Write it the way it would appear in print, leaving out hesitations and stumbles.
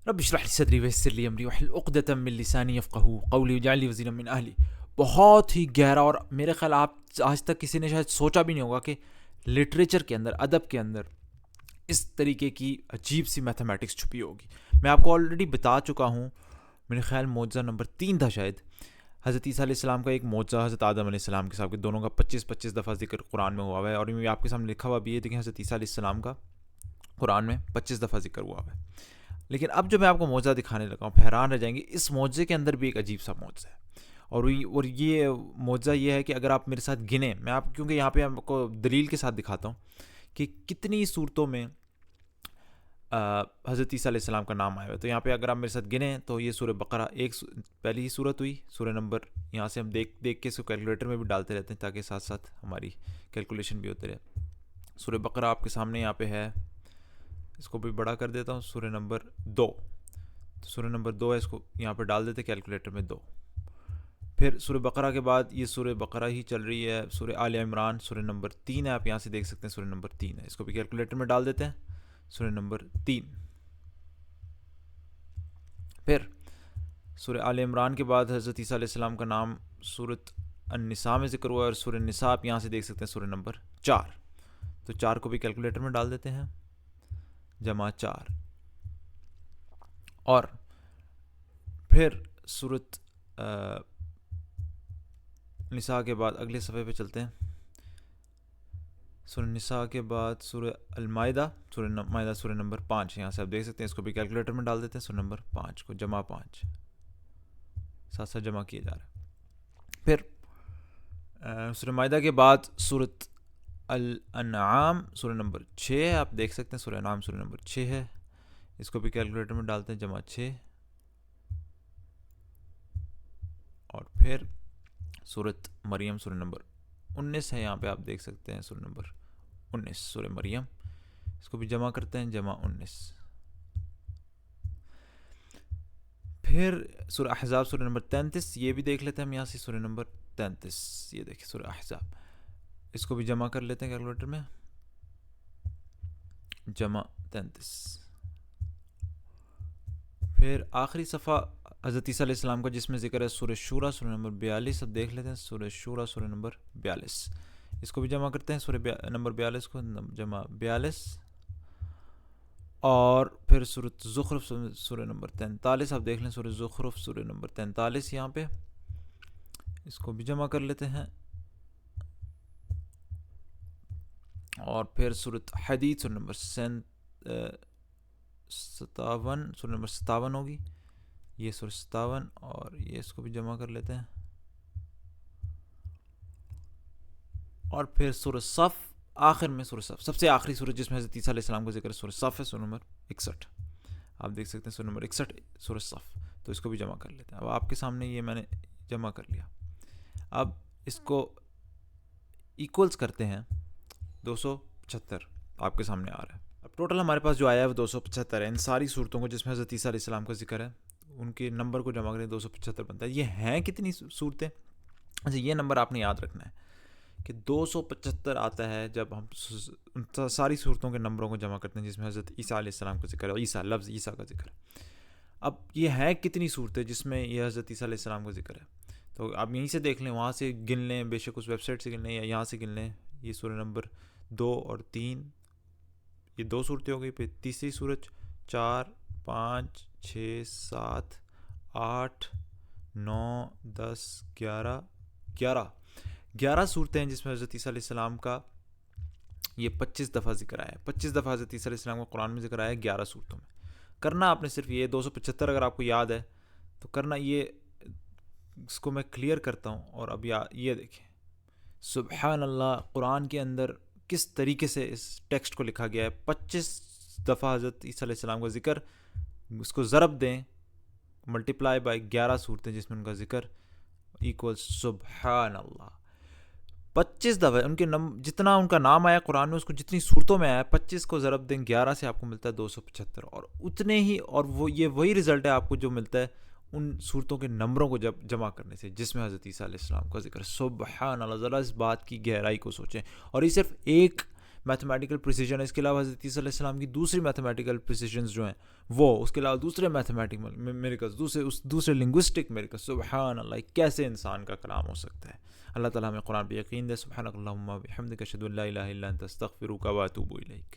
رب اشرح لی صدری ویسر لی امری واحلل عقدۃ من لسانی یفقہوا قولی واجعل لی وزیرا من اہلی. بہت ہی گہرا، اور میرے خیال آپ آج تک کسی نے شاید سوچا بھی نہیں ہوگا کہ لٹریچر کے اندر، ادب کے اندر اس طریقے کی عجیب سی میتھمیٹکس چھپی ہوگی. میں آپ کو آلریڈی بتا چکا ہوں، میرے خیال معجزہ نمبر 3 تھا شاید. حضرت عیسیٰ علیہ السلام کا ایک معجزہ حضرت آدم علیہ السلام کے ساتھ، دونوں کا 25 دفعہ ذکر قرآن میں ہوا ہے، اور یہ آپ کے سامنے لکھا ہوا بھی ہے. دیکھیں حضرت عیسیٰ علیہ السلام کا قرآن میں 25 دفعہ ذکر ہوا ہے. لیکن اب جو میں آپ کو معجزہ دکھانے لگا ہوں، حیران رہ جائیں گے. اس معجزے کے اندر بھی ایک عجیب سا معجزہ ہے، اور یہ معجزہ یہ ہے کہ اگر آپ میرے ساتھ گنیں، میں آپ کیونکہ یہاں پہ آپ کو دلیل کے ساتھ دکھاتا ہوں کہ کتنی صورتوں میں حضرت عیسیٰ علیہ السلام کا نام آیا ہوا ہے. تو یہاں پہ اگر آپ میرے ساتھ گنیں تو یہ سورہ بقرہ پہلی ہی صورت ہوئی. سورہ نمبر یہاں سے ہم دیکھ کے اس کو کیلکولیٹر میں بھی ڈالتے رہتے ہیں تاکہ ساتھ ساتھ ہماری کیلکولیشن بھی ہوتے رہے. سورہ بقرہ آپ کے سامنے یہاں پہ ہے، اس کو بھی بڑا کر دیتا ہوں. سورہ نمبر 2، تو سورہ نمبر 2 ہے، اس کو یہاں پہ ڈال دیتے کیلکولیٹر میں 2. پھر سورہ بقرہ کے بعد یہ سورہ بقرہ ہی چل رہی ہے. سورہ آل عمران سورہ نمبر 3 ہے، آپ یہاں سے دیکھ سکتے ہیں سورہ نمبر 3 ہے، اس کو بھی کیلکولیٹر میں ڈال دیتے ہیں. سورہ نمبر 3. پھر سورہ آل عمران کے بعد حضرت عیسیٰ علیہ السلام کا نام سورۃ النساء میں ذکر ہوا ہے، اور سورہ نساء آپ یہاں سے دیکھ سکتے ہیں سورہ نمبر 4. تو 4 کو بھی کیلکولیٹر میں ڈال دیتے ہیں، جمع 4. اور پھر سورۃ نساء کے بعد اگلے صفحے پہ چلتے ہیں. سورہ نساء کے بعد سورہ المائدہ، سورہ نمبر 5 یہاں سے آپ دیکھ سکتے ہیں، اس کو بھی کیلکولیٹر میں ڈال دیتے ہیں. سورہ نمبر 5 کو جمع 5 ساتھ ساتھ جمع کیا جا رہا ہے. پھر سورہ مائدہ کے بعد سورۃ الانعام سورہ نمبر 6 ہے، آپ دیکھ سکتے ہیں سورہ انعام سورہ نمبر 6 ہے، اس کو بھی کیلکولیٹر میں ڈالتے ہیں، جمع 6. اور پھر سورۃ مریم سورہ نمبر 19 ہے، یہاں پہ آپ دیکھ سکتے ہیں سورہ نمبر 19 سورہ مریم، اس کو بھی جمع کرتے ہیں، جمع 19. پھر سورہ احزاب سورہ نمبر 33، یہ بھی دیکھ لیتے ہیں ہم یہاں سے، سورہ نمبر 33 یہ دیکھیں سورہ احزاب، اس کو بھی جمع کر لیتے ہیں کیلکولیٹر میں، جمع 33. پھر آخری صفحہ حضرت عیسیٰ علیہ السلام کا جس میں ذکر ہے سورہ شورى سورہ نمبر 42، اب دیکھ لیتے ہیں سورہ شورى سورہ نمبر 42، اس کو بھی جمع کرتے ہیں سورہ نمبر 42 کو، جمع 42. اور پھر سورۃ زخرف سورہ نمبر 43، آپ دیکھ لیں سورہ زخرف سورہ نمبر 43 یہاں پہ، اس کو بھی جمع کر لیتے ہیں. اور پھر سورۃ حدید سورہ نمبر 57 سورہ نمبر 57 ہوگی، یہ سورہ 57، اور یہ اس کو بھی جمع کر لیتے ہیں. اور پھر سورہ صف آخر میں، سورہ صف سب سے آخری سورہ جس میں حضرت عیسیٰ علیہ السلام کا ذکر ہے، سورہ صف ہے سورہ نمبر 61، آپ دیکھ سکتے ہیں سورہ نمبر 61 سورہ صف، تو اس کو بھی جمع کر لیتے ہیں. اب آپ کے سامنے یہ میں نے جمع کر لیا. اب اس کو ایکولز کرتے ہیں، 275 آپ کے سامنے آ رہا ہے. اب ٹوٹل ہمارے پاس جو آیا ہے وہ 275 ہے. ان ساری صورتوں کو جس میں حضرت عیسیٰ علیہ السلام کا ذکر ہے ان کے نمبر کو جمع کریں 275 بنتا ہے. یہ ہیں کتنی صورتیں؟ اچھا یہ نمبر آپ نے یاد رکھنا ہے کہ 275 آتا ہے جب ہم ساری صورتوں کے نمبروں کو جمع کرتے ہیں جس میں حضرت عیسیٰ علیہ السلام کا ذکر ہے، عیسیٰ لفظ عیسیٰ کا ذکر ہے. اب یہ ہے کتنی صورتیں جس میں یہ حضرت عیسیٰ علیہ السلام کا ذکر ہے؟ تو آپ یہیں سے دیکھ لیں، وہاں سے گن لیں، بے شک اس ویب سائٹ سے گن لیں یا یہاں سے گن لیں. یہ سورہ نمبر 2 اور 3 یہ 2 صورتیں ہو گئی. پھر تیسری صورت 4 5 6 7 8 9 10 11 صورتیں ہیں جس میں حضرت عیسیٰ علیہ السلام کا یہ 25 دفعہ ذکر آیا ہے. 25 دفعہ حضرت عیسیٰ علیہ السلام کا قرآن میں ذکر آیا ہے 11 صورتوں میں. کرنا آپ نے صرف یہ 275 اگر آپ کو یاد ہے تو کرنا یہ، اس کو میں کلیئر کرتا ہوں. اور اب یہ دیکھیں سبحان اللہ، قرآن کے اندر کس طریقے سے اس ٹیکسٹ کو لکھا گیا ہے. 25 دفعہ حضرت عیسیٰ علیہ السلام کا ذکر، اس کو ضرب دیں ملٹیپلائی بائی 11 صورتیں جس میں ان کا ذکر ایکول سبحان اللہ. 25 دفعہ ان کے جتنا ان کا نام آیا قرآن میں، اس کو جتنی صورتوں میں آیا 25 کو ضرب دیں 11 سے، آپ کو ملتا ہے 275. اور اتنے ہی، اور وہ یہ وہی رزلٹ ہے آپ کو جو ملتا ہے ان صورتوں کے نمبروں کو جب جمع کرنے سے جس میں حضرت عیسیٰ علیہ السلام کا ذکر. سبحان اللہ، ذرا اس بات کی گہرائی کو سوچیں. اور یہ صرف ایک میتھمیٹیکل پریسیجن ہے. اس کے علاوہ حضرت عیسیٰ علیہ السلام کی دوسری میتھمیٹیکل پریسیجنز جو ہیں وہ, اس کے علاوہ دوسرے میتھمیٹیکل میریکلز, دوسرے لنگوسٹک میریکلز. سبحان اللہ, کیسے انسان کا کلام ہو سکتا ہے. اللہ تعالیٰ ہمیں قرآن پہ یقین دے. سبحانک اللہم و بحمدک اشہد ان لا الہ الا انت استغفرک و اتوب الیک.